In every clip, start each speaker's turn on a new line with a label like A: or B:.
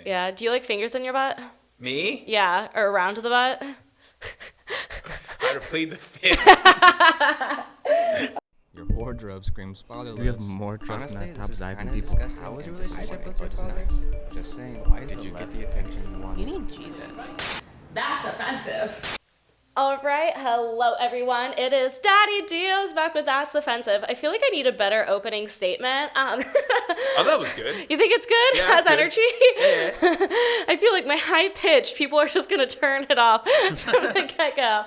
A: Yeah. Do you like fingers in your butt?
B: Me?
A: Yeah. Or around the butt?
B: I would plead the fifth.
C: Your wardrobe screams fatherless.
D: Do you have more trust in
C: Honestly,
D: that top
C: this is
D: diving
C: kinda
D: people?
C: disgusting
D: How was your
C: and
D: relationship with your
C: disappointing,
D: father?
C: but it's nice. Just saying, why did you get the attention you wanted?
A: You need Jesus. That's offensive. All right, hello everyone. It is Daddy DEELZ back with That's Offensive. I feel like I need a better opening statement.
B: Oh, that was good.
A: You think it's good?
B: Yeah,
A: Has
B: it's good.
A: energy?
B: Yeah.
A: I feel like my high pitch, people are just gonna turn it off from the get-go.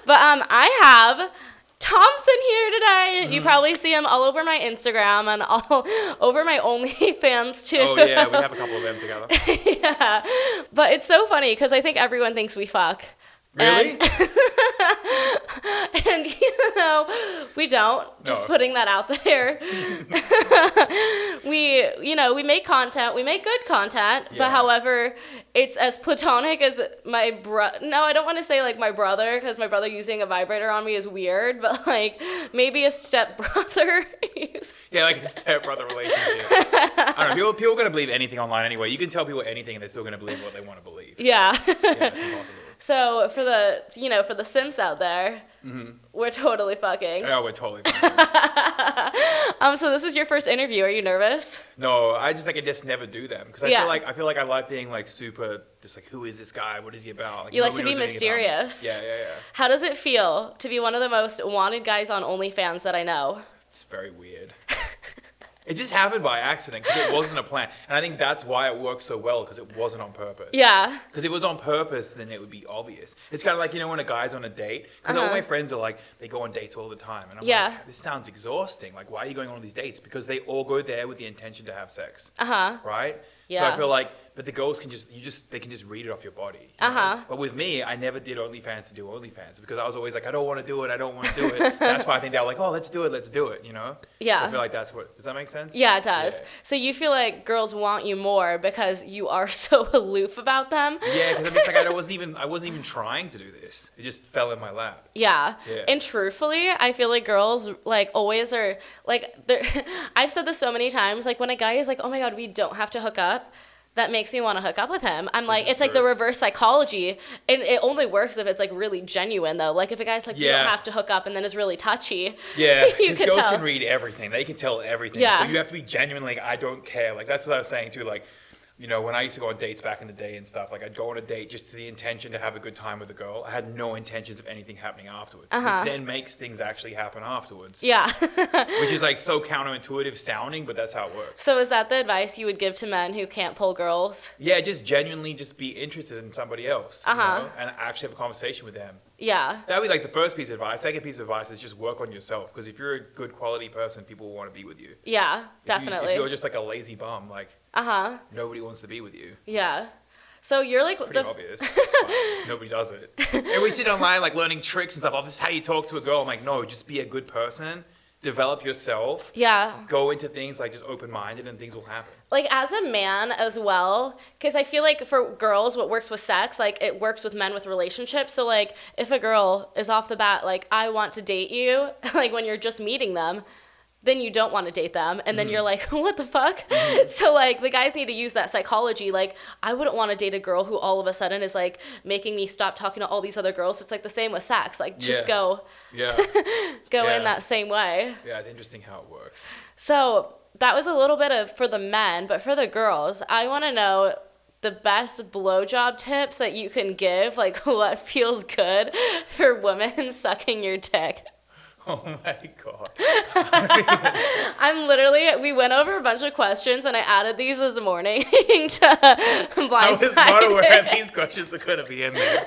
A: But I have THMPSN here today. You probably see him all over my Instagram and all over my OnlyFans too.
B: Oh yeah, we have a couple of them together.
A: Yeah, but it's so funny because I think everyone thinks we fuck.
B: Really?
A: And you know, we don't. Just
B: No.
A: putting that out there. we make content. We make good content.
B: Yeah.
A: But however, it's as platonic as my No, I don't want to say like my brother because my brother using a vibrator on me is weird. But like maybe a stepbrother.
B: Yeah, like a stepbrother relationship. I don't know. People are gonna believe anything online anyway. You can tell people anything, and they're still gonna believe what they want to believe.
A: Yeah.
B: Yeah, it's impossible.
A: So for the simps out there, we're totally fucking.
B: Oh, we're totally fine.
A: So this is your first interview. Are you nervous?
B: No, I just never do them because
A: Yeah.
B: I feel like I like being like super just like, who is this guy? What is he about?
A: You like to
B: nobody
A: be
B: knows anything about me.
A: mysterious.
B: Yeah.
A: How does it feel to be one of the most wanted guys on OnlyFans that I know?
B: It's very weird. It just happened by accident because it wasn't a plan, and I think that's why it worked so well because it wasn't on purpose.
A: Yeah.
B: Because if it was on purpose, then it would be obvious. It's kind of like, when a guy's on a date, because all my friends are like, they go on dates all the time. And I'm like, this sounds exhausting. Like, why are you going on all these dates? Because they all go there with the intention to have sex. Right? So
A: Yeah.
B: I feel like, but the girls can they can just read it off your body. You know? But with me, I never did OnlyFans to do OnlyFans because I was always like, I don't want to do it. That's why I think they're like, oh, let's do it,
A: Yeah.
B: So I feel like that's what, does that make sense?
A: Yeah, it does.
B: Yeah.
A: So you feel like girls want you more because you are so aloof about them?
B: Yeah, because it's like I wasn't even trying to do this. It just fell in my lap.
A: Yeah.
B: Yeah.
A: And truthfully, I feel like girls like always are like I've said this so many times, like when a guy is like, oh my God, we don't have to hook up, that makes me want to hook up with him. I'm like, it's like the reverse psychology. And it only works if it's like really genuine though. Like if a guy's like, we don't have to hook up and then is really touchy.
B: Yeah,
A: you
B: because
A: could
B: girls
A: tell.
B: can read everything. They can tell everything.
A: Yeah.
B: So you have to be genuine, like, I don't care. Like, that's what I was saying too. Like, when I used to go on dates back in the day and stuff, like I'd go on a date just to the intention to have a good time with a girl. I had no intentions of anything happening afterwards. Which then makes things actually happen afterwards.
A: Yeah.
B: Which is like so counterintuitive sounding, but that's how it works.
A: So is that the advice you would give to men who can't pull girls?
B: Yeah, just genuinely just be interested in somebody else. You know, and actually have a conversation with them.
A: Yeah.
B: That would be like the first piece of advice. Second piece of advice is just work on yourself. Because if you're a good quality person, people will want to be with you.
A: Yeah, definitely.
B: If you're just like a lazy bum, like nobody wants to be with you.
A: Yeah. So you're like
B: Pretty obvious. Nobody does it. And we sit online like learning tricks and stuff. Oh, this is how you talk to a girl. I'm like, no, just be a good person. Develop yourself.
A: Yeah.
B: Go into things like just open-minded and things will happen.
A: Like as a man as well, because I feel like for girls, what works with sex, like it works with men with relationships. So like if a girl is off the bat, like I want to date you, like when you're just meeting them, then you don't want to date them. And then you're like, what the fuck? So like the guys need to use that psychology. Like I wouldn't want to date a girl who all of a sudden is like making me stop talking to all these other girls. It's like the same with sex. Like just go in that same way.
B: Yeah, it's interesting how it works.
A: So that was a little bit of for the men, but for the girls, I want to know the best blowjob tips that you can give, like what feels good for women sucking your dick.
B: Oh my God.
A: We went over a bunch of questions and I added these this morning to Blindside.
B: I was not aware these questions are going to be in there.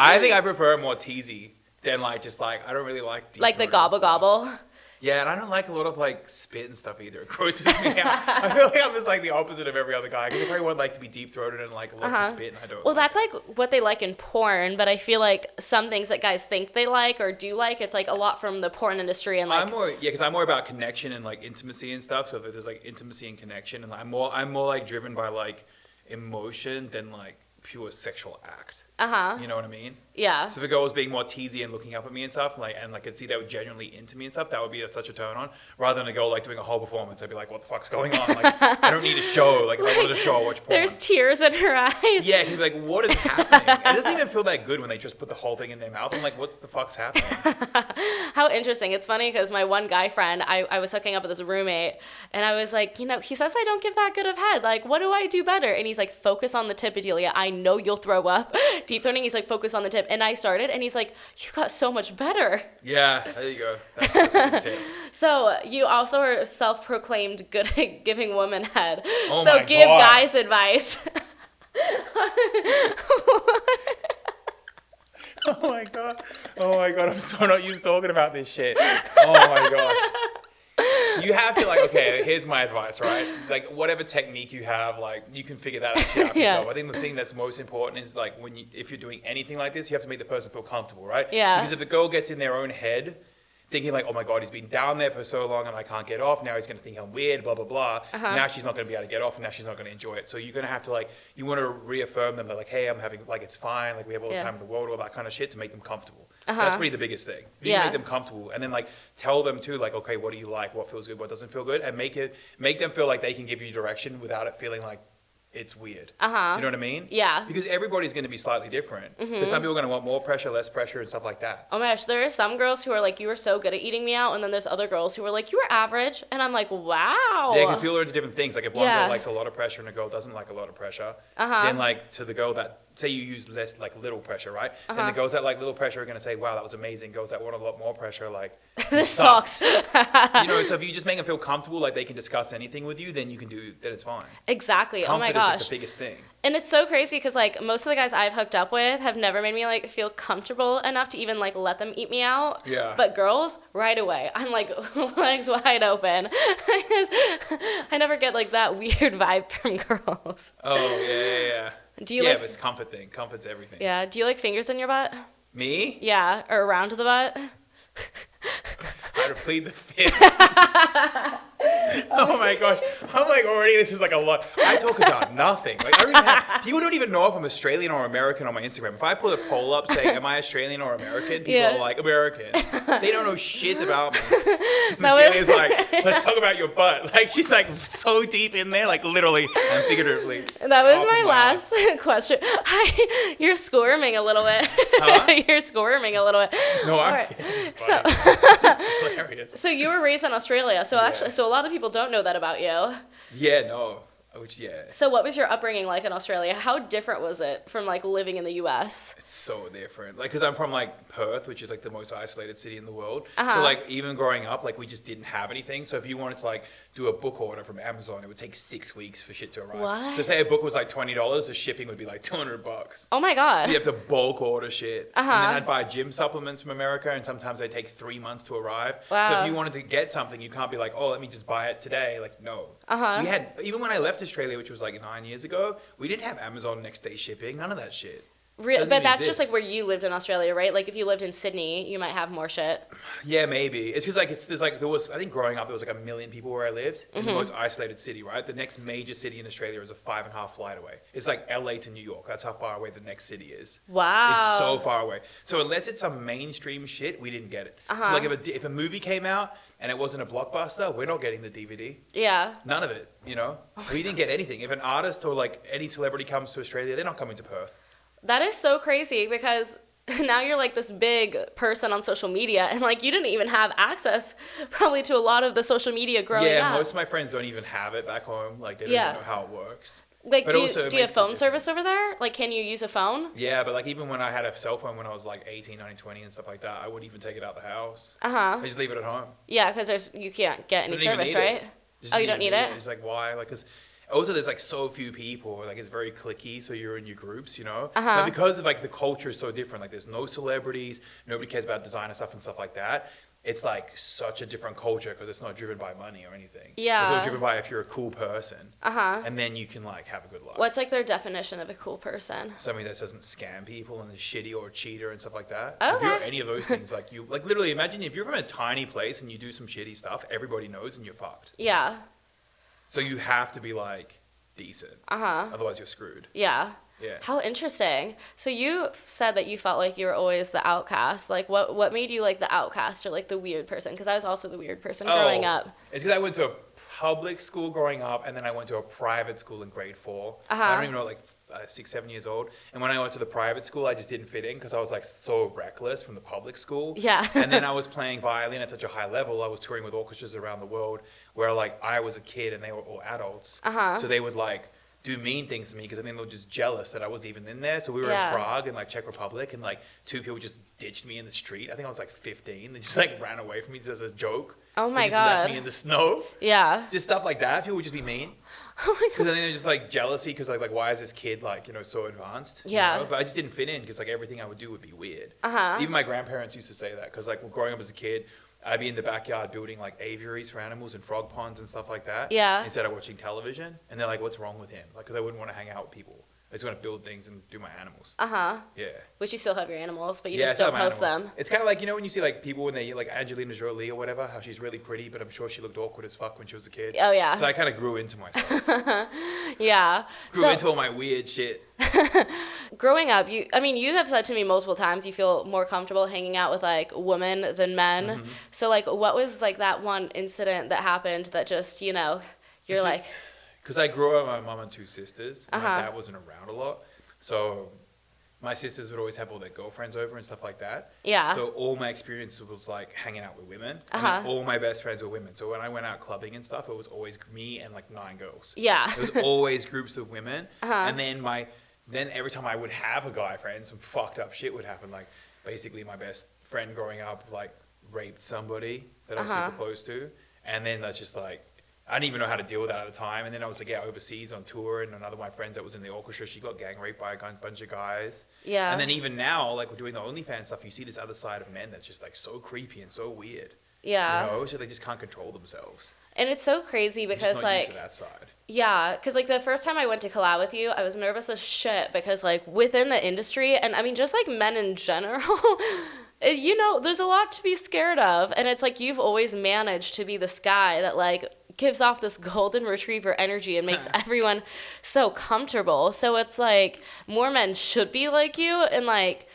B: I think I prefer more teasy than like just like, I don't really like deep
A: Like the
B: throat and
A: gobble
B: stuff.
A: gobble.
B: Yeah, and I don't like a lot of like spit and stuff either. It grosses me out. I feel like I'm just like the opposite of every other guy because everyone like to be deep throated and like lots of spit, and I don't.
A: Well,
B: like
A: that's like what they like in porn, but I feel like some things that guys think they like or do like, it's like a lot from the porn industry and like.
B: because I'm more about connection and like intimacy and stuff. So if there's like intimacy and connection, and I'm more like driven by like emotion than like pure sexual act.
A: Uh-huh.
B: You know what I mean?
A: Yeah.
B: So if a girl was being more teasy and looking up at me and stuff, like, and like could see they were genuinely into me and stuff, that would be such a turn on. Rather than a girl like doing a whole performance, I'd be like, what the fuck's going on? Like, I don't need a show. Like, if I wanted a show, I'll watch porn.
A: There's tears in her eyes.
B: Yeah, because like, what is happening? It doesn't even feel that good when they just put the whole thing in their mouth. I'm like, what the fuck's happening?
A: How interesting. It's funny because my one guy friend, I was hooking up with his roommate, and I was like, he says I don't give that good of head. Like, what do I do better? And he's like, focus on the tip, Adelia. I know you'll throw up. Deep throating, he's like, focus on the tip. And I started, and he's like, you got so much better.
B: Yeah, there you go. That's a good tip.
A: So you also are self-proclaimed good at giving women head.
B: Oh
A: so
B: my
A: give
B: God.
A: guys advice.
B: Oh my god. I'm so not used to talking about this shit. Oh my gosh. You have to like, okay, here's my advice, right? Like whatever technique you have, like you can figure that shit out
A: Yeah.
B: yourself. I think the thing that's most important is like if you're doing anything like this, you have to make the person feel comfortable, right?
A: Yeah.
B: Because if the girl gets in their own head, thinking like, oh my God, he's been down there for so long and I can't get off. Now he's going to think I'm weird, blah, blah, blah.
A: Uh-huh.
B: Now she's not going to be able to get off and now she's not going to enjoy it. So you're going to have to like, you want to reaffirm them that like, hey, I'm having, like, it's fine. Like we have all the
A: Yeah.
B: time in the world, all that kind of shit to make them comfortable.
A: Uh-huh.
B: That's pretty the biggest thing. You
A: Yeah.
B: make them comfortable and then like tell them too, like, okay, what do you like? What feels good? What doesn't feel good? And make them feel like they can give you direction without it feeling like it's weird.
A: Uh-huh.
B: Do you know what I mean?
A: Yeah.
B: Because everybody's going to be slightly different. Because some people are going to want more pressure, less pressure and stuff like that.
A: Oh my gosh, there are some girls who are like, you were so good at eating me out, and then there's other girls who are like, you were average, and I'm like, wow.
B: Yeah, because people are into different things. Like if one
A: Yeah.
B: girl likes a lot of pressure and a girl doesn't like a lot of pressure,
A: Uh-huh.
B: then like to the girl that say you use less like little pressure, right? Then the girls that like little pressure are gonna say, wow, that was amazing. Girls that want a lot more pressure, like
A: This sucks.
B: you know. So if you just make them feel comfortable, like they can discuss anything with you, then it's fine.
A: Exactly. Oh my
B: Comfort is like
A: gosh.
B: the biggest thing.
A: And it's so crazy because like most of the guys I've hooked up with have never made me like feel comfortable enough to even like let them eat me out.
B: Yeah.
A: But girls, right away, I'm like legs wide open. I never get like that weird vibe from girls.
B: Oh yeah.
A: Do you
B: yeah,
A: like?
B: but it's comfort thing. Comfort's everything.
A: Yeah. Do you like fingers in your butt?
B: Me?
A: Yeah, or around the butt.
B: I plead the fifth. Oh my gosh. I'm like already this is like a lot. I talk about nothing. Like I don't even have, people don't even know if I'm Australian or American on my Instagram. If I put a poll up saying am I Australian or American, people
A: Yeah.
B: are like American. They don't know shit about me.
A: was-
B: Delia's like, let's talk about your butt. Like she's like so deep in there, like literally and figuratively.
A: That was
B: Off
A: my
B: of
A: last question. You're squirming a little bit.
B: Huh?
A: You're squirming a little bit.
B: No, I'm
A: Alright.
B: it's
A: So,
B: funny. It's hilarious.
A: so you were raised in Australia. So
B: Yeah.
A: actually, so a lot of people don't know that about you.
B: Yeah, no. Which yeah.
A: So what was your upbringing like in Australia? How different was it from like living in the US?
B: It's so different. Like, because I'm from like Perth, which is like the most isolated city in the world.
A: Uh-huh.
B: So like even growing up, like we just didn't have anything. So if you wanted to like do a book order from Amazon, it would take 6 weeks for shit to arrive.
A: What?
B: So say a book was like $20, the shipping would be like $200.
A: Oh my God.
B: So you have to bulk order shit. And
A: Uh-huh.
B: then I'd buy gym supplements from America, and sometimes they take 3 months to arrive. So
A: Wow.
B: if you wanted to get something, you can't be like, oh, let me just buy it today. Like, no.
A: Uh-huh.
B: We had, even when I left Australia, which was like 9 years ago, we didn't have Amazon next day shipping. None of that shit. Doesn't
A: But
B: even
A: that's just
B: exist.
A: like where you lived in Australia, right? Like if you lived in Sydney, you might have more shit.
B: Yeah, maybe. It's because like there was growing up there was like 1 million people where I lived in the most isolated city, right? The next major city in Australia is a 5.5 flight away. It's like LA to New York. That's how far away the next city is.
A: Wow.
B: It's so far away. So unless it's some mainstream shit, we didn't get it. So like if a movie came out and it wasn't a blockbuster, we're not getting the DVD.
A: Yeah.
B: None of it, you know? We didn't get anything. If an artist or like any celebrity comes to Australia, they're not coming to Perth.
A: That is so crazy because now you're like this big person on social media and like you didn't even have access probably to a lot of the social media growing
B: Yeah,
A: up.
B: most of my friends don't even have it back home. Like they don't
A: Yeah.
B: even know how it works.
A: Like
B: But
A: do
B: also
A: you
B: it
A: have
B: makes it
A: phone
B: different.
A: service over there? Like can you use a phone?
B: Yeah, but like even when I had a cell phone when I was like 18, 19, 20 and stuff like that, I wouldn't even take it out the house.
A: Uh-huh.
B: I just leave it at home.
A: Yeah, because you can't get any
B: Don't even
A: service,
B: need it.
A: right?
B: Just
A: Oh, you
B: didn't
A: don't need it?
B: It's like why? Like, cause also there's like so few people. Like it's very cliquey, so you're in your groups, you know.
A: Uh-huh.
B: But because of like the culture is so different, like there's no celebrities, nobody cares about designer stuff and stuff like that. It's like such a different culture because it's not driven by money or anything.
A: Yeah.
B: It's all driven by if you're a cool person.
A: Uh-huh.
B: And then you can like have a good life.
A: What's like their definition of a cool person?
B: Somebody that doesn't scam people and is shitty or a cheater and stuff like that.
A: Okay.
B: If you're any of those things, like you, like literally imagine if you're from a tiny place and you do some shitty stuff, everybody knows and you're fucked.
A: Yeah.
B: So you have to be like decent.
A: Uh-huh.
B: Otherwise you're screwed.
A: Yeah.
B: Yeah.
A: How interesting. So you said that you felt like you were always the outcast. Like, what made you like the outcast or like the weird person? Because I was also the weird person growing up.
B: It's because I went to a public school growing up, and then I went to a private school in grade 4. I don't even know, like 6, 7 years old. And when I went to the private school, I just didn't fit in because I was like so reckless from the public school.
A: Yeah.
B: And then I was playing violin at such a high level. I was touring with orchestras around the world where like I was a kid and they were all adults. So they would like do mean things to me because I think they were just jealous that I was even in there. So we were in Prague and like Czech Republic, and like 2 people just ditched me in the street. I think I was like 15. They just like ran away from me just as a joke.
A: Oh my
B: they just
A: God.
B: left me in the snow.
A: Yeah.
B: Just stuff like that. People would just be mean.
A: Oh my
B: Because
A: God.
B: I think they're just like jealousy because like why is this kid like, you know, so advanced?
A: Yeah.
B: You know? But I just didn't fit in because like everything I would do would be weird.
A: Uh-huh.
B: Even my grandparents used to say that because like growing up as a kid, I'd be in the backyard building like aviaries for animals and frog ponds and stuff like that.
A: Yeah.
B: Instead of watching television. And they're like, what's wrong with him? Like, because I wouldn't want to hang out with people. I just want to build things and do my animals.
A: Uh-huh.
B: Yeah.
A: Which you still have your animals, but you
B: Yeah,
A: just
B: I still
A: don't
B: have
A: post
B: animals.
A: them.
B: It's kind of like, you know, when you see like people when they, like Angelina Jolie or whatever, how she's really pretty, but I'm sure she looked awkward as fuck when she was a kid.
A: Oh, yeah.
B: So I kind of grew into myself.
A: Yeah.
B: Grew into all my weird shit.
A: Growing up, you have said to me multiple times you feel more comfortable hanging out with like women than men.
B: Mm-hmm.
A: So like what was like that one incident that happened that just, you know, you're
B: It's
A: like,
B: because I grew up with my mom and 2 sisters. And
A: Uh-huh.
B: my dad wasn't around a lot. So my sisters would always have all their girlfriends over and stuff like that.
A: Yeah.
B: So all my experience was like hanging out with women. And
A: Uh-huh.
B: then all my best friends were women. So when I went out clubbing and stuff, it was always me and like 9 girls.
A: yeah.
B: It was always groups of women.
A: Uh-huh.
B: And then every time I would have a guy friend, some fucked up shit would happen. Like basically my best friend growing up like raped somebody that I was
A: Uh-huh.
B: super close to. And then that's just like, I didn't even know how to deal with that at the time. And then I was like, overseas on tour, and another of my friends that was in the orchestra, she got gang raped by a bunch of guys.
A: Yeah.
B: And then even now, like we're doing the OnlyFans stuff, you see this other side of men that's just like so creepy and so weird.
A: Yeah.
B: You know, so they just can't control themselves.
A: And it's so crazy
B: They're
A: because
B: just not used
A: like,
B: to that side.
A: yeah, because like the first time I went to collab with you, I was nervous as shit because like within the industry, and I mean just like men in general, you know, there's a lot to be scared of. And it's like you've always managed to be this guy that like gives off this golden retriever energy and makes everyone so comfortable. So it's like more men should be like you. And like,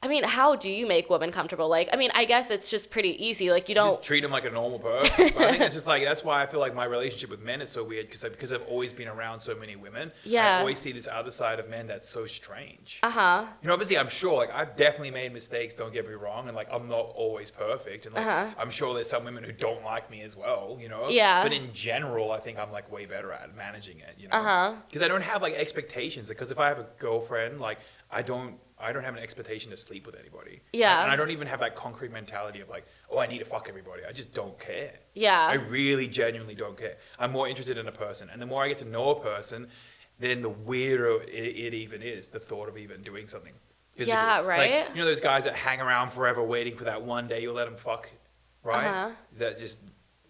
A: I mean, how do you make women comfortable? Like, I mean, I guess it's just pretty easy. Like, you don't...
B: Just treat them like a normal person. But I think it's just like, that's why I feel like my relationship with men is so weird, because I've always been around so many women.
A: Yeah.
B: I always see this other side of men that's so strange.
A: Uh-huh.
B: You know, obviously, I'm sure, like, I've definitely made mistakes, don't get me wrong, and, like, I'm not always perfect, and, like, I'm sure there's some women who don't like me as well, you know?
A: Yeah.
B: But in general, I think I'm, like, way better at managing it, you know?
A: Uh-huh.
B: Because I don't have, like, expectations, because if I have a girlfriend, like, I don't have an expectation to sleep with anybody.
A: Yeah.
B: And I don't even have that concrete mentality of like, oh, I need to fuck everybody. I just don't care.
A: Yeah.
B: I really genuinely don't care. I'm more interested in a person. And the more I get to know a person, then the weirder it even is, the thought of even doing something physical.
A: Yeah, right?
B: Like, you know those guys that hang around forever waiting for that one day you'll let them fuck, right?
A: Uh-huh.
B: That just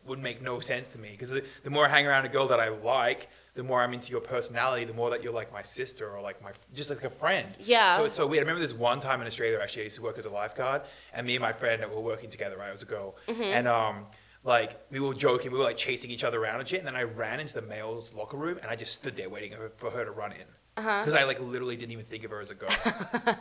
B: would make no sense to me. Because the more I hang around a girl that I like, the more I'm into your personality, the more that you're like my sister or like just like a friend.
A: Yeah.
B: So it's so weird. I remember this one time in Australia, actually, I used to work as a lifeguard, and me and my friend were working together, right? It was a girl.
A: Mm-hmm.
B: And like we were joking, we were like chasing each other around and shit, and then I ran into the male's locker room and I just stood there waiting for her to run in. Because I like literally didn't even think of her as a girl.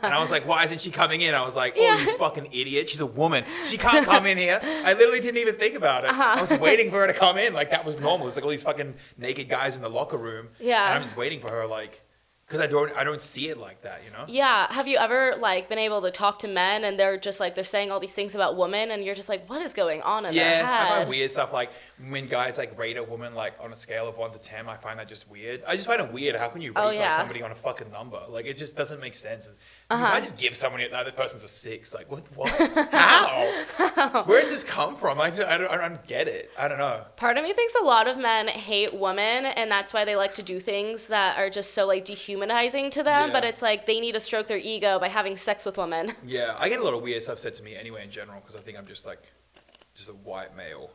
B: And I was like, why isn't she coming in? I was like, oh, you fucking idiot. She's a woman. She can't come in here. I literally didn't even think about it. I was waiting for her to come in. Like, that was normal. It's like all these fucking naked guys in the locker room.
A: Yeah.
B: And I'm just waiting for her, like, because I don't see it like that, you know?
A: Yeah. Have you ever like been able to talk to men and they're just like, they're saying all these things about women and you're just like, what is going on in their
B: Yeah, I
A: head?
B: find weird stuff like when guys like rate a woman like on a scale of 1 to 10. I find that just weird. I just find it weird. How can you rate like
A: yeah.
B: somebody on a fucking number? Like, it just doesn't make sense. I just give somebody that person's a 6. Like, what? How? Where does this come from? I don't get it. I don't know.
A: Part of me thinks a lot of men hate women and that's why they like to do things that are just so like dehumanizing to them.
B: Yeah.
A: But it's like they need to stroke their ego by having sex with women.
B: Yeah, I get a lot of weird stuff said to me anyway in general because I think I'm just a white male.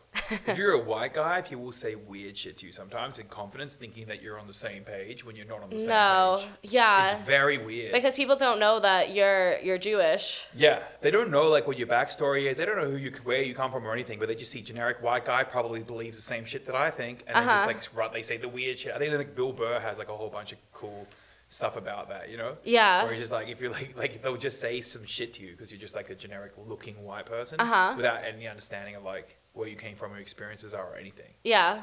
B: If you're a white guy, people will say weird shit to you sometimes in confidence, thinking that you're on the same page when you're not on the same page.
A: Yeah.
B: It's very weird.
A: Because people don't know that you're Jewish.
B: Yeah, they don't know like what your backstory is. They don't know where you come from or anything, but they just see generic white guy probably believes the same shit that I think, and then just like they say the weird shit. I think Bill Burr has like a whole bunch of cool stuff about that, you know?
A: Yeah.
B: Where it's just like, if you're like they'll just say some shit to you because you're just like a generic looking white person without any understanding of like where you came from, your experiences are, or anything.
A: Yeah.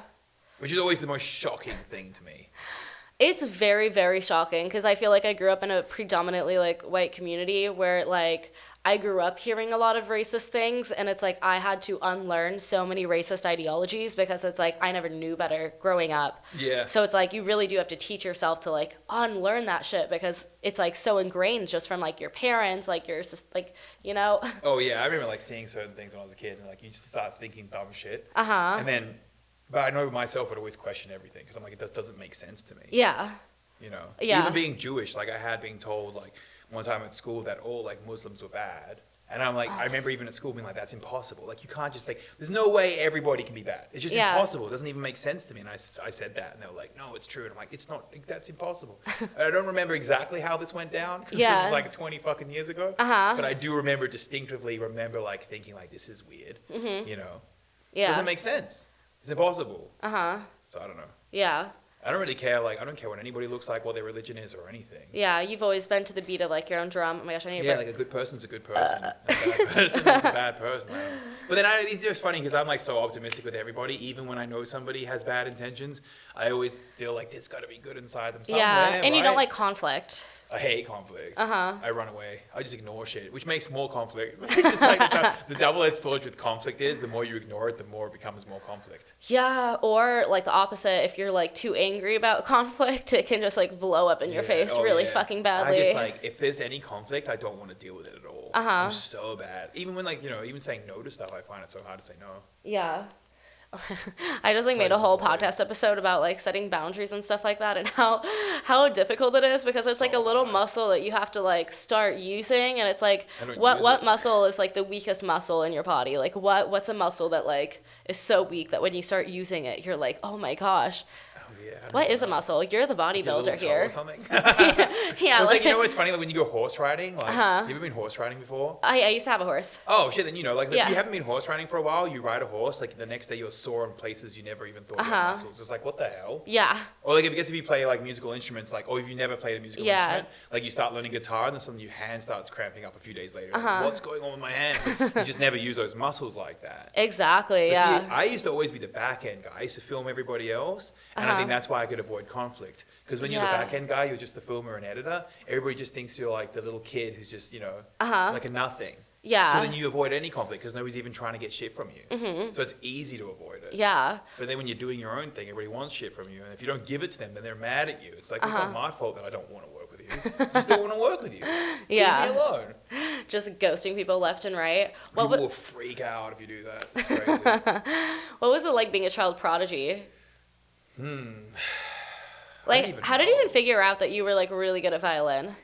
B: Which is always the most shocking thing to me.
A: It's very, very shocking because I feel like I grew up in a predominantly like white community where like I grew up hearing a lot of racist things, and it's like I had to unlearn so many racist ideologies because it's like I never knew better growing up.
B: Yeah.
A: So it's like you really do have to teach yourself to like unlearn that shit because it's like so ingrained just from like your parents, like your like, you know.
B: Oh yeah, I remember like seeing certain things when I was a kid, and like you just start thinking dumb shit. And then, but I know myself would always question everything because I'm like, it doesn't make sense to me.
A: Yeah.
B: You know.
A: Yeah.
B: Even being Jewish, like I had been told like one time at school that all like Muslims were bad. And I'm like, I remember even at school being like, that's impossible. Like, you can't just think, there's no way everybody can be bad. It's just impossible. It doesn't even make sense to me. And I said that, and they were like, no, it's true. And I'm like, it's not, that's impossible. I don't remember exactly how this went down, because this was like 20 fucking years ago. But I do distinctively remember like thinking like, this is weird, you know? Yeah. It doesn't make sense. It's impossible. So I don't know. Yeah. I don't really care, like, I don't care what anybody looks like, what their religion is, or anything.
A: Yeah, you've always been to the beat of, like, your own drum. Oh my gosh, I need
B: like, a good person's a good person. A bad person is a bad person. But then it's just funny, because I'm, like, so optimistic with everybody. Even when I know somebody has bad intentions, I always feel like there's got to be good inside them somewhere,
A: and you don't like conflict.
B: I hate conflict. I run away. I just ignore shit, which makes more conflict. It's just like the double-edged sword with conflict is the more you ignore it, the more it becomes more conflict.
A: Yeah, or like the opposite. If you're like too angry about conflict, it can just like blow up in your face really fucking badly.
B: I just like, if there's any conflict, I don't want to deal with it at all. I'm so bad. Even when like, you know, even saying no to stuff, I find it so hard to say no. Yeah.
A: I just like made a whole podcast episode about like setting boundaries and stuff like that, and how difficult it is, because it's like a little muscle that you have to like start using, and it's like what muscle is like the weakest muscle in your body? Like what's a muscle that like is so weak that when you start using it, you're like, oh my gosh. What is a muscle? You're the bodybuilder here.
B: Or something. Yeah. Like, you know what's funny? Like when you go horse riding, like, have you ever been horse riding before?
A: I used to have a horse.
B: Oh shit! Then you know, like if you haven't been horse riding for a while, you ride a horse, like the next day you're sore in places you never even thought you had muscles. It's like, what the hell? Yeah. Or like if you play like musical instruments, like, or if you never played a musical instrument, like you start learning guitar and then suddenly your hand starts cramping up a few days later. Like, what's going on with my hand? You just never use those muscles like that.
A: Exactly.
B: But see, I used to always be the back end guy. I used to film everybody else, and I think that's why I could avoid conflict. Because when you're the back end guy, you're just the filmer and editor. Everybody just thinks you're like the little kid who's just, you know, like a nothing. Yeah. So then you avoid any conflict because nobody's even trying to get shit from you. So it's easy to avoid it. Yeah. But then when you're doing your own thing, everybody wants shit from you. And if you don't give it to them, then they're mad at you. It's like, it's not my fault that I don't want to work with you. I just don't want to work with you. Yeah. Leave me alone.
A: Just ghosting people left and right.
B: People will freak out if you do that. It's crazy.
A: What was it like being a child prodigy? Like, how did you even figure out that you were like really good at violin?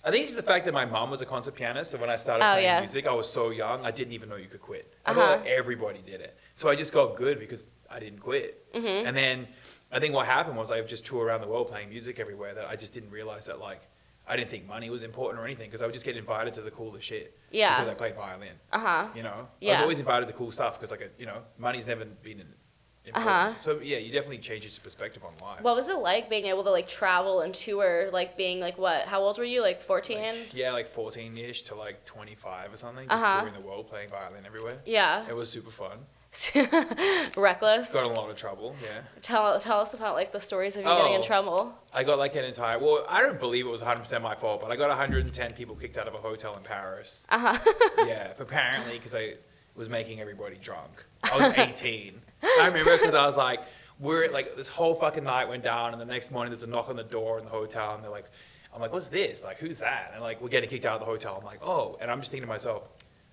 B: I think it's the fact that my mom was a concert pianist, so when I started playing music, I was so young, I didn't even know you could quit. I thought everybody did it. So I just got good because I didn't quit. And then I think what happened was I just toured around the world playing music everywhere, that I just didn't realize that, like, I didn't think money was important or anything, because I would just get invited to the coolest shit. Yeah. Because I played violin. You know? I was always invited to cool stuff because, like, you know, money's never been So yeah, you definitely change your perspective on life.
A: What was it like being able to like travel and tour, like being like what? How old were you? Like 14?
B: Like 14-ish to like 25 or something. Just touring the world, playing violin everywhere. Yeah. It was super fun.
A: Reckless.
B: Got in a lot of trouble. Yeah.
A: Tell us about like the stories of you getting in trouble.
B: I got like an entire. Well, I don't believe it was 100% my fault, but I got 110 people kicked out of a hotel in Paris. Yeah, apparently because I was making everybody drunk. I was 18. I remember because I was like, we're like, this whole fucking night went down, and the next morning there's a knock on the door in the hotel, and they're like, I'm like, what's this? Like, who's that? And like, we're getting kicked out of the hotel. I'm like, oh, and I'm just thinking to myself,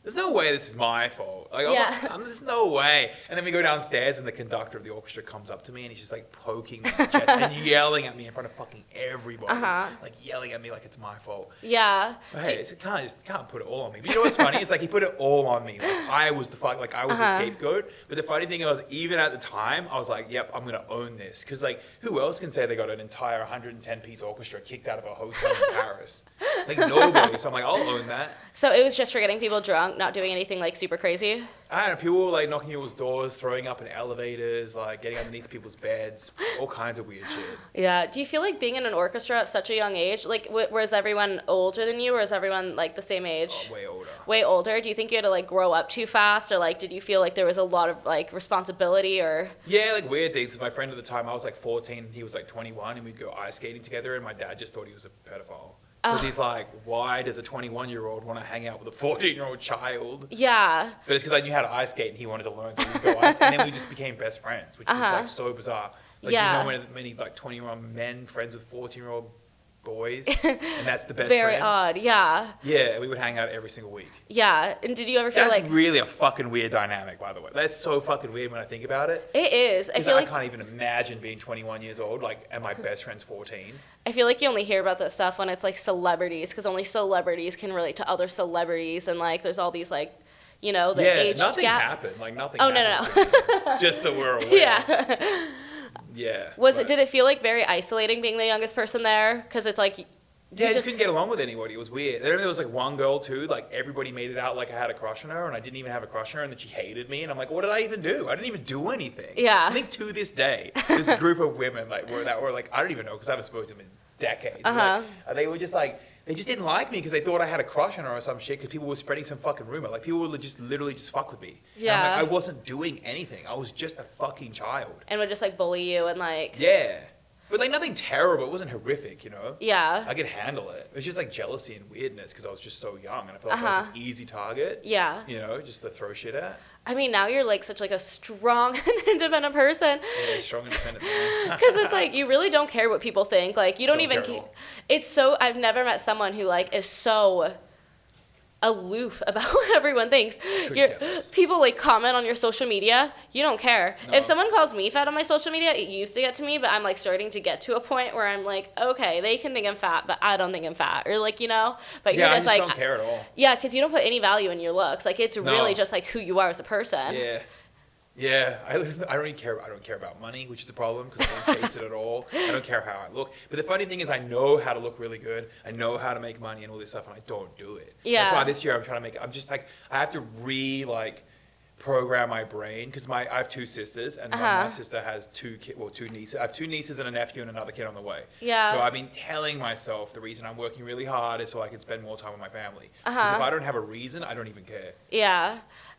B: there's no way this is my fault. Like, there's no way. And then we go downstairs, and the conductor of the orchestra comes up to me, and he's just like poking my chest and yelling at me in front of fucking everybody. Like yelling at me like it's my fault. Yeah. But hey, you can't put it all on me. But you know what's funny? It's like he put it all on me. Like I was the fuck. Like I was the scapegoat. But the funny thing was, even at the time, I was like, yep, I'm gonna own this. Because like, who else can say they got an entire 110-piece orchestra kicked out of a hotel in Paris? Like nobody. So I'm like, I'll own that.
A: So it was just for getting people drunk. young, not doing anything like super crazy?
B: I don't know, people were like knocking people's doors, throwing up in elevators, like getting underneath people's beds, all kinds of weird shit.
A: Yeah. Do you feel like being in an orchestra at such a young age, like was everyone older than you, or is everyone like the same age?
B: Oh, way older.
A: Way older. Do you think you had to like grow up too fast, or like did you feel like there was a lot of like responsibility, or?
B: Yeah, like weird things. With my friend at the time, I was like 14, he was like 21, and we'd go ice skating together, and my dad just thought he was a pedophile. Because he's like, why does a 21-year-old want to hang out with a 14-year-old child?
A: Yeah.
B: But it's because I knew how to ice skate and he wanted to learn, so we'd go ice. And then we just became best friends, which is like so bizarre. Like,
A: Yeah.
B: do you know many like 20-year-old men friends with 14-year-old boys? And that's the best
A: Very
B: friend?
A: odd. Yeah.
B: Yeah, we would hang out every single week.
A: Yeah. And did you ever feel
B: That's
A: like
B: really a fucking weird dynamic, by the way. That's so fucking weird when I think about it.
A: it is? I
B: 'Cause
A: feel like
B: can't even imagine being 21 years old, like, and my best friend's 14.
A: I feel like you only hear about that stuff when it's like celebrities, because only celebrities can relate to other celebrities, and like there's all these like, you know, the age
B: nothing
A: gap.
B: happened. Like nothing.
A: Oh,
B: happened. No. Just so we're aware.
A: Yeah.
B: Yeah.
A: Did it feel like very isolating being the youngest person there? Because it's like,
B: Yeah, I just couldn't get along with anybody. It was weird. And then there was like one girl too, like everybody made it out like I had a crush on her, and I didn't even have a crush on her, and then she hated me, and I'm like, what did I even do? I didn't even do anything.
A: Yeah.
B: I think to this day, this group of women like were like, I don't even know, because I haven't spoken to them in decades. Like, they were just like, they just didn't like me because they thought I had a crush on her or some shit, because people were spreading some fucking rumor. Like people would just literally just fuck with me.
A: Yeah.
B: And I'm like, I wasn't doing anything. I was just a fucking child.
A: and would just like bully you and like.
B: Yeah. But like nothing terrible. It wasn't horrific, you know?
A: Yeah.
B: I could handle it. It was just like jealousy and weirdness because I was just so young, and I felt like I was an easy target.
A: Yeah.
B: You know, just to throw shit at.
A: I mean, now you're like such like a strong and independent person.
B: Yeah, strong independent man.
A: Because it's like you really don't care what people think. Like you don't even
B: care at
A: care.
B: all.
A: It's so I've never met someone who like is so aloof about what everyone thinks.
B: care less.
A: People like comment on your social media, you don't care.
B: No.
A: If someone calls me fat on my social media, it used to get to me, but I'm like starting to get to a point where I'm like, okay, they can think I'm fat, but I don't think I'm fat, or like, you know, but
B: Yeah,
A: you're
B: I
A: just
B: just
A: like,
B: don't care at all.
A: yeah, because you don't put any value in your looks. Like it's really just like who you are as a person.
B: Yeah. Yeah, I don't really care. I don't care about money, which is a problem because I don't chase it at all. I don't care how I look. But the funny thing is, I know how to look really good. I know how to make money and all this stuff, and I don't do it.
A: Yeah.
B: That's why this year I'm trying to make. I'm just like I have to program my brain because I have two sisters, and my sister has two nieces. I have two nieces and a nephew and another kid on the way.
A: Yeah.
B: So I've been telling myself the reason I'm working really hard is so I can spend more time with my family. Because if I don't have a reason, I don't even care.
A: Yeah.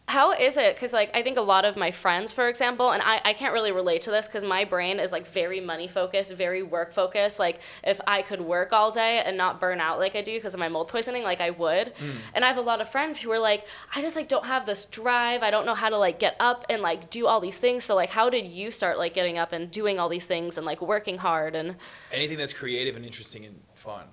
A: How is it? Because, like, I think a lot of my friends, for example, and I can't really relate to this because my brain is, like, very money-focused, very work-focused. Like, if I could work all day and not burn out like I do because of my mold poisoning, like, I would. And I have a lot of friends who are like, I just, like, don't have this drive. I don't know how to, like, get up and, like, do all these things. So, like, how did you start, like, getting up and doing all these things and, like, working hard? And
B: anything that's creative and interesting and fun.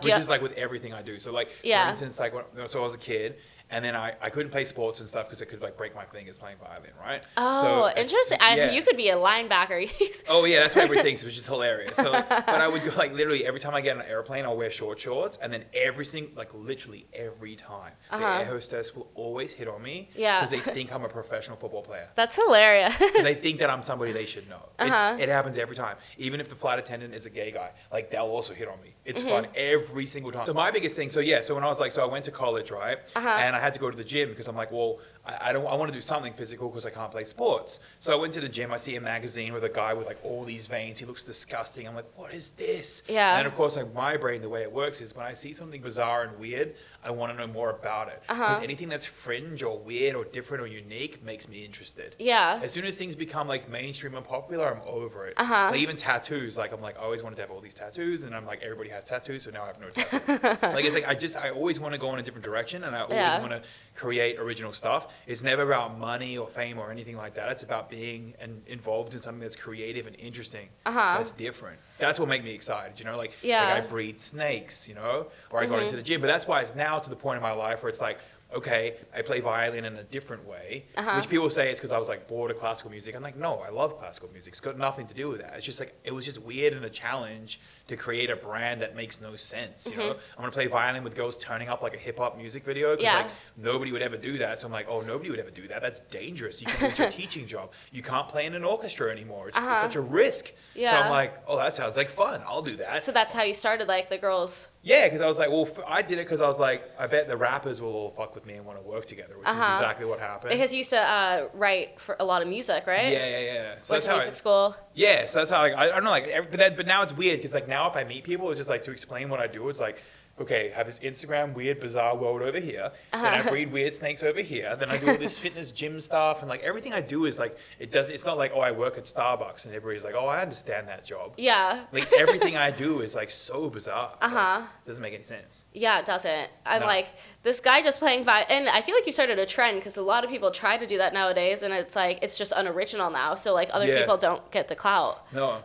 A: Which
B: is like with everything I do. So like, for instance, like so I was a kid, and then I couldn't play sports and stuff because it could like break my fingers playing violin, right?
A: Oh,
B: so
A: interesting. You could be a linebacker.
B: Oh yeah, that's what everybody thinks, which is hilarious. So, but I would go like literally every time I get on an airplane, I'll wear shorts, and then literally every time, the air hostess will always hit on me because they think I'm a professional football player.
A: That's hilarious.
B: So they think that I'm somebody they should know. It happens every time. Even if the flight attendant is a gay guy, like they'll also hit on me. It's fun every single time. So my biggest thing, so when I was like, I went to college, right? And I had to go to the gym because I'm like, well, I want to do something physical because I can't play sports. So I went to the gym. I see a magazine with a guy with like all these veins. He looks disgusting. I'm like, what is this?
A: Yeah.
B: And of course, like my brain, the way it works is when I see something bizarre and weird, I want to know more about it. Because anything that's fringe or weird or different or unique makes me interested.
A: Yeah.
B: As soon as things become like mainstream and popular, I'm over it. Like even tattoos, like I'm like, I always wanted to have all these tattoos, and I'm like, everybody has tattoos, so now I have no tattoos. Like it's like I always want to go in a different direction, and I always want to create original stuff. It's never about money or fame or anything like that. It's about being involved in something that's creative and interesting. That's different. That's what makes me excited, you know? Like I breed snakes, you know? Or I go into the gym. But that's why it's now to the point in my life where it's like, okay, I play violin in a different way, which people say it's because I was like bored of classical music. I'm like, no, I love classical music. It's got nothing to do with that. It's just like, it was just weird and a challenge to create a brand that makes no sense, you know? I'm going to play violin with girls turning up like a hip hop music video because like nobody would ever do that. So I'm like, oh, nobody would ever do that. That's dangerous. You can lose your teaching job. You can't play in an orchestra anymore. It's such a risk. So I'm like, oh, that sounds like fun. I'll do that.
A: So that's how you started, like the girls.
B: Yeah, because I was like, well, I did it because I was like, I bet the rappers will all fuck with with me and want to work together, which is exactly what happened.
A: Because you used to write for a lot of music, right?
B: Yeah. So
A: Went to music school.
B: Yeah, so that's how I don't know, like, but now it's weird because like now if I meet people, it's just like to explain what I do. It's like, okay, have this Instagram weird bizarre world over here. Then I breed weird snakes over here. Then I do all this fitness gym stuff, and like everything I do is like it's not like, oh, I work at Starbucks and everybody's like, oh, I understand that job.
A: Yeah.
B: Like everything I do is like so bizarre. Like, doesn't make any sense.
A: Yeah, it doesn't. I'm like, this guy just playing and I feel like you started a trend because a lot of people try to do that nowadays, and it's like it's just unoriginal now. So like other people don't get the clout.
B: No.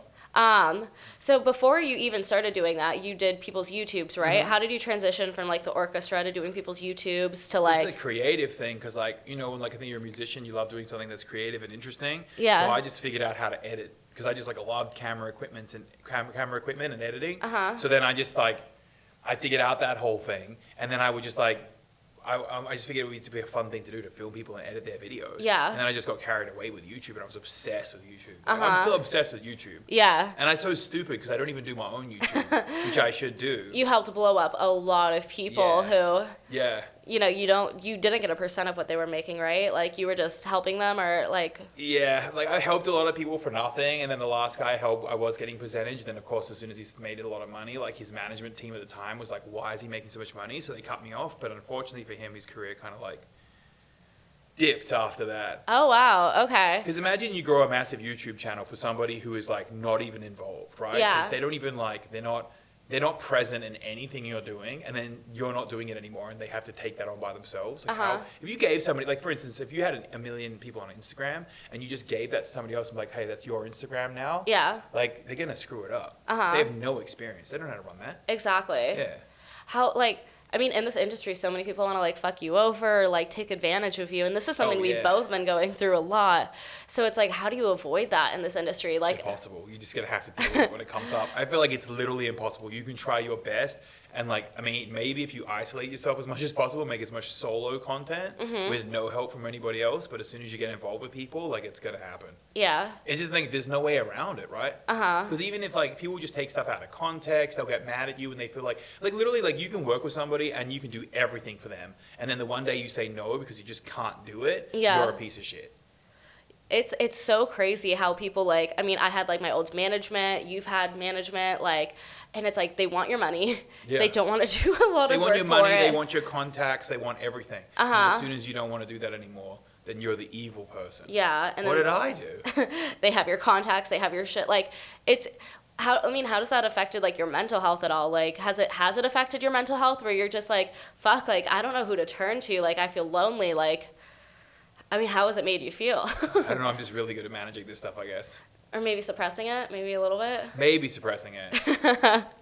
A: So before you even started doing that, you did people's YouTubes, right? How did you transition from like the orchestra to doing people's YouTubes to like...
B: It's a creative thing because like, you know, when like I think you're a musician, you love doing something that's creative and interesting.
A: Yeah.
B: So I just figured out how to edit because I just like loved camera equipment and editing. So then I just like, I figured out that whole thing, and then I would just like, I just figured it would be a fun thing to do to film people and edit their videos. Yeah. And then I just got carried away with YouTube, and I was obsessed with YouTube. I'm still obsessed with YouTube. Yeah. And it's so stupid because I don't even do my own YouTube, which I should do.
A: You helped blow up a lot of people who... Yeah. You know, you didn't get a percent of what they were making, right? Like you were just helping them, or like...
B: Yeah, like I helped a lot of people for nothing, and then the last guy I was getting percentage. Then of course, as soon as he made a lot of money, like his management team at the time was like, why is he making so much money? So they cut me off. But unfortunately for him, his career kind of like dipped after that.
A: Oh wow, okay.
B: Because imagine you grow a massive YouTube channel for somebody who is like not even involved, right? Yeah. They don't even like, they're not present in anything you're doing, and then you're not doing it anymore, and they have to take that on by themselves. Like if you gave somebody, like for instance, if you had a million people on Instagram and you just gave that to somebody else and be like, hey, that's your Instagram now. Yeah. Like they're gonna screw it up. They have no experience. They don't know how to run that.
A: Exactly. Yeah. How like. I mean, in this industry, so many people want to, like, fuck you over or, like, take advantage of you. And this is something we've both been going through a lot. So it's like, how do you avoid that in this industry? Like,
B: it's impossible. You're just going to have to deal with it when it comes up. I feel like it's literally impossible. You can try your best. And, like, I mean, maybe if you isolate yourself as much as possible, make as much solo content with no help from anybody else. But as soon as you get involved with people, like, it's going to happen. Yeah. It's just like, there's no way around it, right? Because even if, like, people just take stuff out of context, they'll get mad at you and they feel like literally, like, you can work with somebody and you can do everything for them. And then the one day you say no because you just can't do it, you're a piece of shit.
A: It's so crazy how people, like, I mean, I had, like, my old management, you've had management, like, and it's like they want your money. Yeah. They don't want to do a lot of work for it.
B: They want your money, they want your contacts, they want everything. And as soon as you don't want to do that anymore, then you're the evil person. Yeah. And what did I do?
A: They have your contacts, they have your shit. Like, it's... how does that affected, like, your mental health at all? Like, has it affected your mental health where you're just like, fuck, like, I don't know who to turn to. Like, I feel lonely. Like, I mean, how has it made you feel?
B: I don't know. I'm just really good at managing this stuff, I guess.
A: Or maybe suppressing it, maybe a little bit.
B: Maybe suppressing it.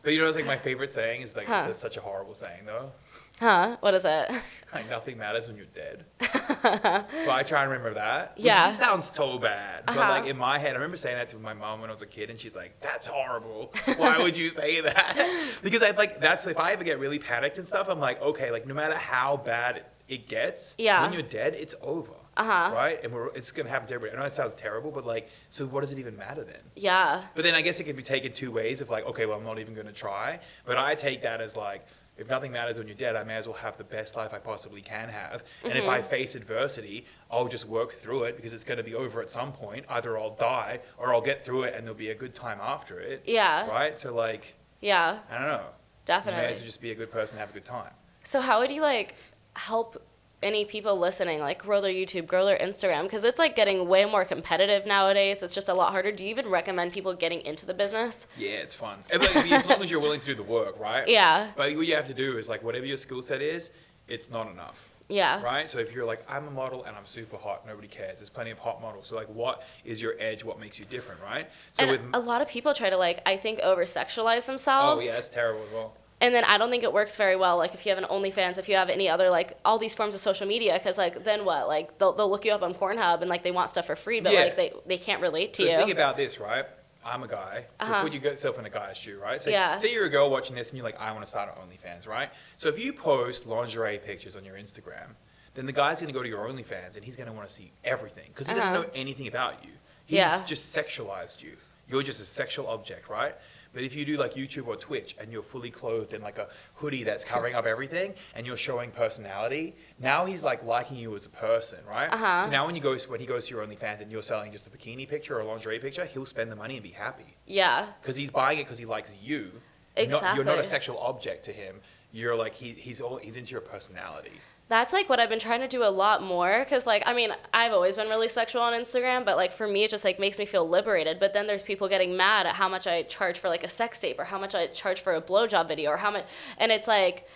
B: But you know, it's like my favorite saying is like, it's such a horrible saying though.
A: Huh? What is it?
B: Like, nothing matters when you're dead. So I try and remember that. Which just sounds so bad. But like in my head, I remember saying that to my mom when I was a kid, and she's like, "That's horrible. Why would you say that?" Because I like if I ever get really panicked and stuff, I'm like, okay, like no matter how bad it gets, when you're dead, it's over. Right? And it's going to happen to everybody. I know it sounds terrible, but like, so what does it even matter then? Yeah. But then I guess it could be taken two ways of like, okay, well, I'm not even going to try. But I take that as like, if nothing matters when you're dead, I may as well have the best life I possibly can have. And if I face adversity, I'll just work through it because it's going to be over at some point. Either I'll die or I'll get through it and there'll be a good time after it. Yeah. Right? So like, I don't know. Definitely. You may as well just be a good person and have a good time.
A: So how would you like help any people listening, like, grow their YouTube, grow their Instagram? Because it's, like, getting way more competitive nowadays. It's just a lot harder. Do you even recommend people getting into the business?
B: Yeah, it's fun. As long as you're willing to do the work, right? Yeah. But what you have to do is, like, whatever your skill set is, it's not enough. Yeah. Right? So if you're like, I'm a model and I'm super hot, nobody cares. There's plenty of hot models. So, like, what is your edge? What makes you different, right? So
A: and a lot of people try to, like, I think, over-sexualize themselves.
B: Oh, yeah, that's terrible as well.
A: And then I don't think it works very well, like, if you have an OnlyFans, if you have any other, like, all these forms of social media, because, like, then what? Like, they'll look you up on Pornhub, and, like, they want stuff for free, but, like, they can't relate to you.
B: So think about this, right? I'm a guy, so put yourself in a guy's shoe, right? So say you're a girl watching this, and you're like, I want to start an OnlyFans, right? So if you post lingerie pictures on your Instagram, then the guy's going to go to your OnlyFans, and he's going to want to see everything, because he doesn't know anything about you. He's just sexualized you. You're just a sexual object, right? But if you do like YouTube or Twitch and you're fully clothed in like a hoodie that's covering up everything and you're showing personality, now he's like liking you as a person, right? So now when he goes to your OnlyFans and you're selling just a bikini picture or a lingerie picture, he'll spend the money and be happy.
A: Yeah.
B: Because he's buying it because he likes you.
A: Exactly.
B: You're not a sexual object to him. You're like, he's into your personality.
A: That's like what I've been trying to do a lot more, because like, I mean, I've always been really sexual on Instagram, but like for me it just like makes me feel liberated. But then there's people getting mad at how much I charge for like a sex tape or how much I charge for a blowjob video or how much, and it's like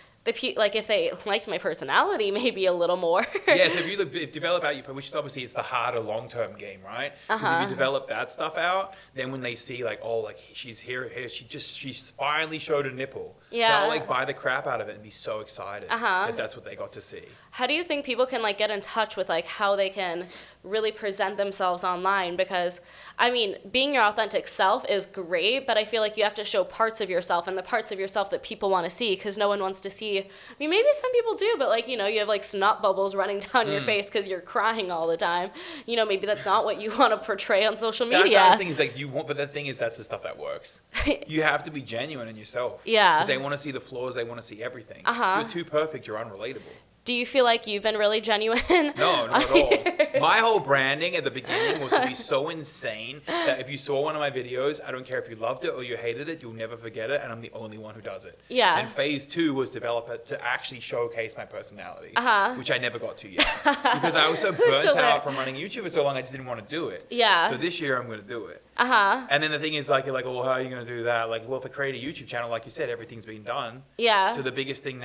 A: like if they liked my personality maybe a little more.
B: Yeah, so if you develop out which is obviously it's the harder long-term game, right? Because if you develop that stuff out, then when they see like, oh, like she's here, she's finally showed a nipple.
A: Yeah.
B: They'll like buy the crap out of it and be so excited that that's what they got to see.
A: How do you think people can like get in touch with like how they can really present themselves online? Because I mean, being your authentic self is great, but I feel like you have to show parts of yourself and the parts of yourself that people want to see, because no one wants to see. I mean, maybe some people do, but like, you know, you have like snot bubbles running down your face because you're crying all the time. You know, maybe that's not what you want to portray on social media.
B: That's the thing is like but the thing is that's the stuff that works. You have to be genuine in yourself.
A: Yeah.
B: Because they want to see the flaws, they want to see everything. If you're too perfect, you're unrelatable.
A: Do you feel like you've been really genuine?
B: No, not at all. My whole branding at the beginning was to be so insane that if you saw one of my videos, I don't care if you loved it or you hated it, you'll never forget it, and I'm the only one who does it.
A: Yeah.
B: And phase 2 was develop it to actually showcase my personality, which I never got to yet. Because I was so burnt out from running YouTube for so long, I just didn't want to do it.
A: Yeah.
B: So this year I'm going to do it. And then the thing is, like, you're like, well, how are you going to do that? Like, well, if I create a YouTube channel, like you said, everything's been done.
A: Yeah.
B: So the biggest thing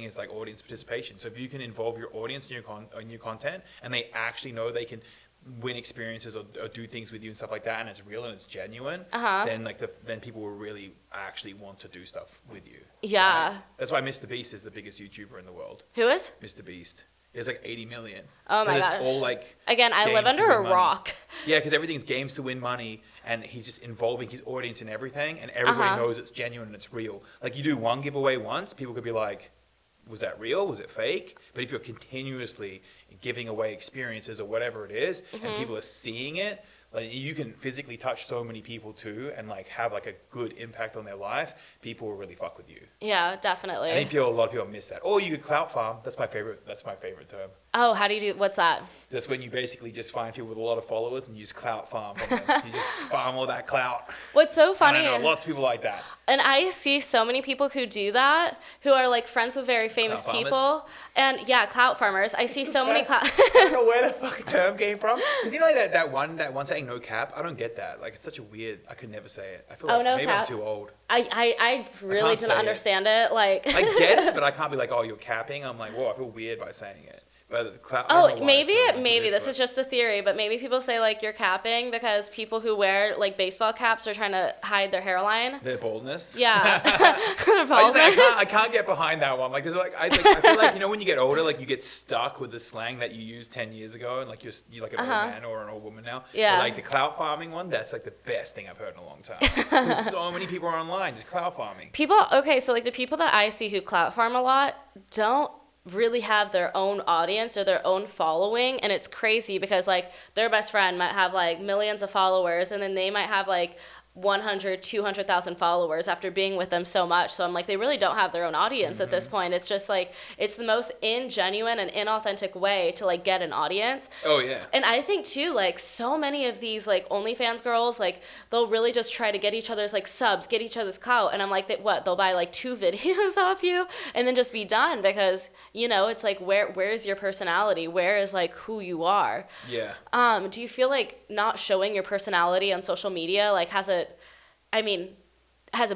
B: is like audience participation. So if you can involve your audience in your content and they actually know they can win experiences or do things with you and stuff like that, and it's real and it's genuine, then like then people will really actually want to do stuff with you.
A: Yeah.
B: Right? That's why Mr. Beast is the biggest YouTuber in the world.
A: Who is?
B: Mr. Beast. It's like 80 million.
A: Oh my gosh.
B: It's all like
A: again, I live under a rock.
B: Yeah, because everything's games to win money, and he's just involving his audience in everything, and everybody knows it's genuine and it's real. Like you do one giveaway once, people could be like, was that real? Was it fake? But if you're continuously giving away experiences or whatever it is, and people are seeing it, like you can physically touch so many people too, and like have like a good impact on their life. People will really fuck with you.
A: Yeah, definitely.
B: I think a lot of people miss that. Or you could clout farm. That's my favorite term.
A: Oh, how do you do? What's that?
B: That's when you basically just find people with a lot of followers and you just clout farm from them. You just farm all that clout.
A: What's so funny?
B: And I know lots of people like that.
A: And I see so many people who do that, who are like friends with very famous people. And yeah, clout farmers. I see so many clout.
B: I don't know where the fuck term came from. Because you know like that one saying no cap? I don't get that. Like it's such a weird, I could never say it. I feel like
A: no
B: maybe
A: cap.
B: I'm too old.
A: I really didn't understand it. Like
B: I get it, but I can't be like, oh, you're capping. I'm like, whoa, I feel weird by saying it. But
A: maybe this is just a theory, but maybe people say like you're capping because people who wear like baseball caps are trying to hide their hairline.
B: Their baldness.
A: Yeah. Baldness.
B: I can't get behind that one. Like there's like I feel like you know when you get older, like you get stuck with the slang that you used 10 years ago, and like you're like an old man or an old woman now.
A: Yeah.
B: But like the clout farming one, that's like the best thing I've heard in a long time. Because so many people are online just clout farming.
A: So like the people that I see who clout farm a lot don't really have their own audience or their own following, and it's crazy because like their best friend might have like millions of followers, and then they might have like 100, 200,000 followers after being with them so much. So I'm like, they really don't have their own audience at this point. It's just like, it's the most ingenuine and inauthentic way to like get an audience.
B: Oh yeah.
A: And I think too, like so many of these like OnlyFans girls, like they'll really just try to get each other's like subs, get each other's clout. And I'm like, they'll buy like 2 videos off you and then just be done, because you know, it's like, where's your personality? Where is like who you are?
B: Yeah.
A: Do you feel like not showing your personality on social media, like has it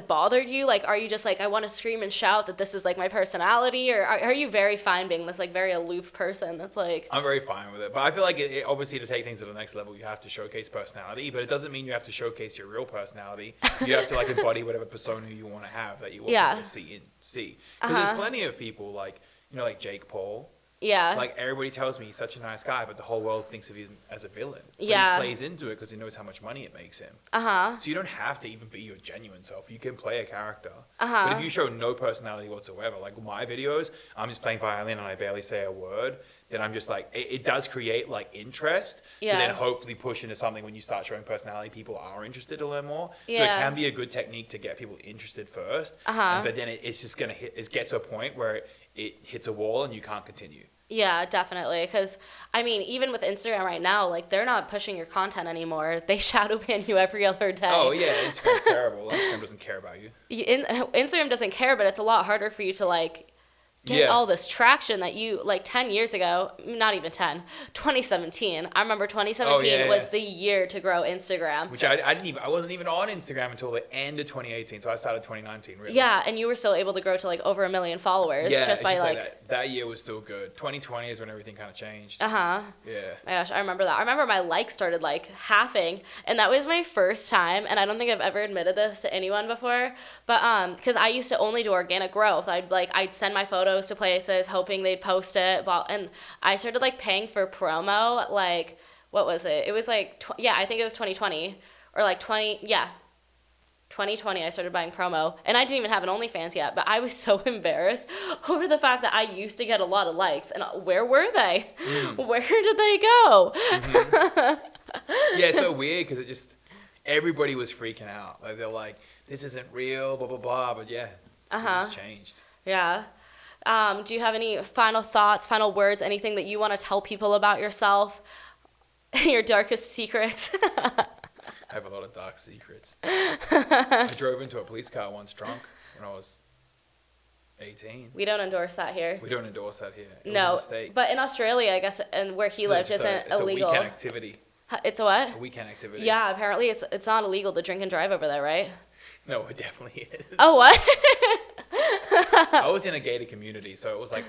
A: bothered you? Like, are you just like, I want to scream and shout that this is like my personality, or are you very fine being this like very aloof person that's like...
B: I'm very fine with it, but I feel like it obviously to take things to the next level you have to showcase personality, but it doesn't mean you have to showcase your real personality. You have to like embody whatever persona you want to have that you want people to see. Because there's plenty of people like, you know, like Jake Paul.
A: Yeah.
B: Like everybody tells me he's such a nice guy, but the whole world thinks of him as a villain. But
A: yeah.
B: He plays into it because he knows how much money it makes him. So you don't have to even be your genuine self. You can play a character. But if you show no personality whatsoever, like my videos, I'm just playing violin and I barely say a word, then I'm just like, it does create like interest to then hopefully push into something when you start showing personality, people are interested to learn more. So it can be a good technique to get people interested first. But then it's just going to it gets to a point where it hits a wall and you can't continue.
A: Yeah, definitely. Because, I mean, even with Instagram right now, like, they're not pushing your content anymore. They shadow ban you every other day.
B: Oh, yeah, Instagram's terrible. Instagram doesn't care about you.
A: Instagram doesn't care, but it's a lot harder for you to, like, get all this traction that you, like, 10 years ago, not even 10, 2017. I remember 2017 was the year to grow Instagram.
B: Which I wasn't even on Instagram until the end of 2018, so I started 2019, really.
A: Yeah, and you were still able to grow to, like, over 1 million followers just by, like
B: that year was still good. 2020 is when everything kind of changed.
A: Yeah.
B: My
A: gosh, I remember that. I remember my likes started, like, halving, and that was my first time, and I don't think I've ever admitted this to anyone before, but, because I used to only do organic growth. I'd send my photos to places hoping they'd post it, and I started like paying for promo, like, what was it was like I think it was 2020 or like 2020 I started buying promo, and I didn't even have an OnlyFans yet, but I was so embarrassed over the fact that I used to get a lot of likes, and where were they? Where did they go?
B: Yeah, it's so weird because it just, everybody was freaking out, like they're like, this isn't real, blah blah blah, but it's changed.
A: Yeah. Do you have any final thoughts, final words, anything that you want to tell people about yourself? Your darkest secrets?
B: I have a lot of dark secrets. I drove into a police car once drunk when I was 18.
A: We don't endorse that here.
B: We don't endorse that here. It
A: no,
B: was a mistake.
A: But in Australia, I guess, and where he lived, isn't illegal.
B: It's a weekend activity.
A: It's a what?
B: A weekend activity.
A: Yeah, apparently it's not illegal to drink and drive over there, right?
B: No, it definitely is.
A: Oh, what?
B: I was in a gated community, so it was like,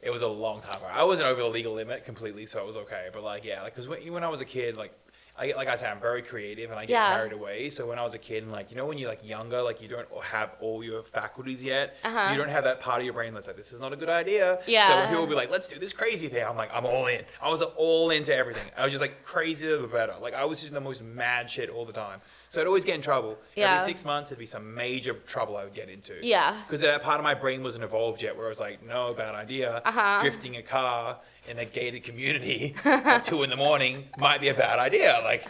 B: it was a long time ago. I wasn't over the legal limit completely, so it was okay. But like, yeah, like, because when I was a kid, like I said, I'm very creative and I get carried away. So when I was a kid, and like, you know, when you're like younger, like you don't have all your faculties yet, so you don't have that part of your brain that's like, this is not a good idea.
A: Yeah.
B: So when people will be like, let's do this crazy thing, I'm like, I'm all in. I was all into everything. I was just like crazier the better. Like I was just the most mad shit all the time. So I'd always get in trouble.
A: Yeah.
B: Every 6 months, there'd be some major trouble I would get into.
A: Yeah.
B: Because that part of my brain wasn't evolved yet, where I was like, no, bad idea. Drifting a car in a gated community at 2 a.m. might be a bad idea. Like,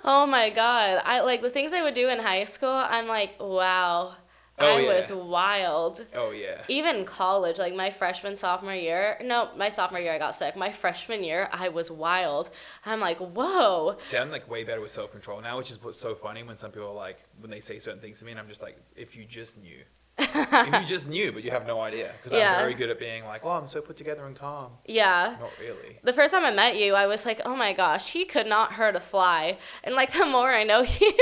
A: oh my God. I like the things I would do in high school. I'm like, wow. I was wild.
B: Oh, yeah.
A: Even college, like my sophomore year I got sick. My freshman year, I was wild. I'm like, whoa.
B: See, I'm like way better with self-control now, which is what's so funny when some people are like, when they say certain things to me, and I'm just like, if you just knew. If you just knew, but you have no idea. Because I'm very good at being like, oh, I'm so put together and calm.
A: Yeah.
B: Not really.
A: The first time I met you, I was like, oh my gosh, he could not hurt a fly. And like the more I know you,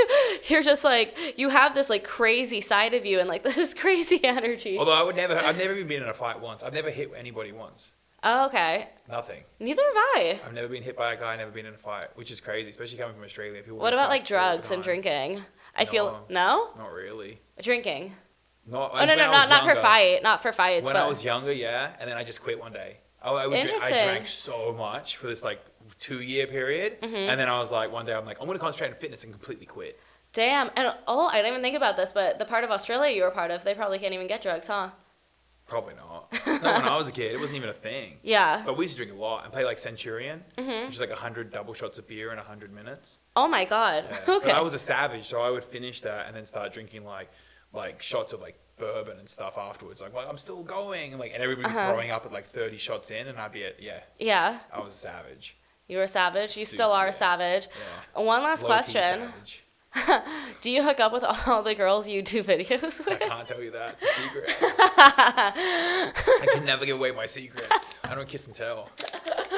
A: you're just like, you have this like crazy side of you and like this crazy energy.
B: Although I've never even been in a fight once. I've never hit anybody once.
A: Oh, okay.
B: Nothing.
A: Neither have I.
B: I've never been hit by a guy, never been in a fight, which is crazy, especially coming from Australia. People
A: what about like drugs and drinking? I feel, no?
B: Not really.
A: Drinking?
B: Not
A: not for fights.
B: When I was younger, yeah, and then I just quit one day. I drank so much for this like 2-year period, and then I was like, one day I'm like, I'm gonna concentrate on fitness and completely quit.
A: Damn, and I didn't even think about this, but the part of Australia you were part of, they probably can't even get drugs, huh?
B: Probably not. Not when I was a kid. It wasn't even a thing.
A: Yeah.
B: But we used to drink a lot and play like Centurion, which is like 100 double shots of beer in 100 minutes.
A: Oh my God.
B: Yeah.
A: Okay.
B: But I was a savage, so I would finish that and then start drinking like shots of like bourbon and stuff afterwards. Like I'm still going, and everybody throwing up at like 30 shots in, and I'd be
A: Yeah.
B: I was a savage.
A: You were a savage. You still are a savage. Yeah. One last question. Do you hook up with all the girls you do videos with?
B: I can't tell you that. It's a secret. I can never give away my secrets. I don't kiss and tell.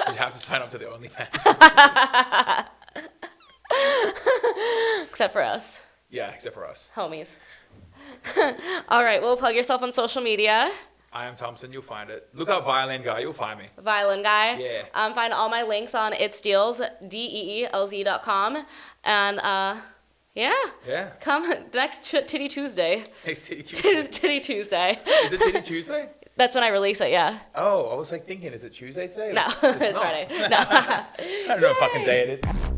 B: You'd have to sign up to the OnlyFans.
A: Except for us.
B: Yeah, except for us.
A: Homies. All right, well, plug yourself on social media.
B: I am THMPSN. You'll find it. Look up Violin Guy. You'll find me.
A: Violin Guy.
B: Yeah.
A: Find all my links on DEELZ, DEELZ.com. And, yeah. Come next Titty Tuesday.
B: Next Titty Tuesday.
A: Titty Tuesday.
B: Is it Titty Tuesday?
A: That's when I release it, yeah.
B: Oh, I was like thinking, is it Tuesday today?
A: No, it's Friday. No.
B: I don't know what fucking day it is.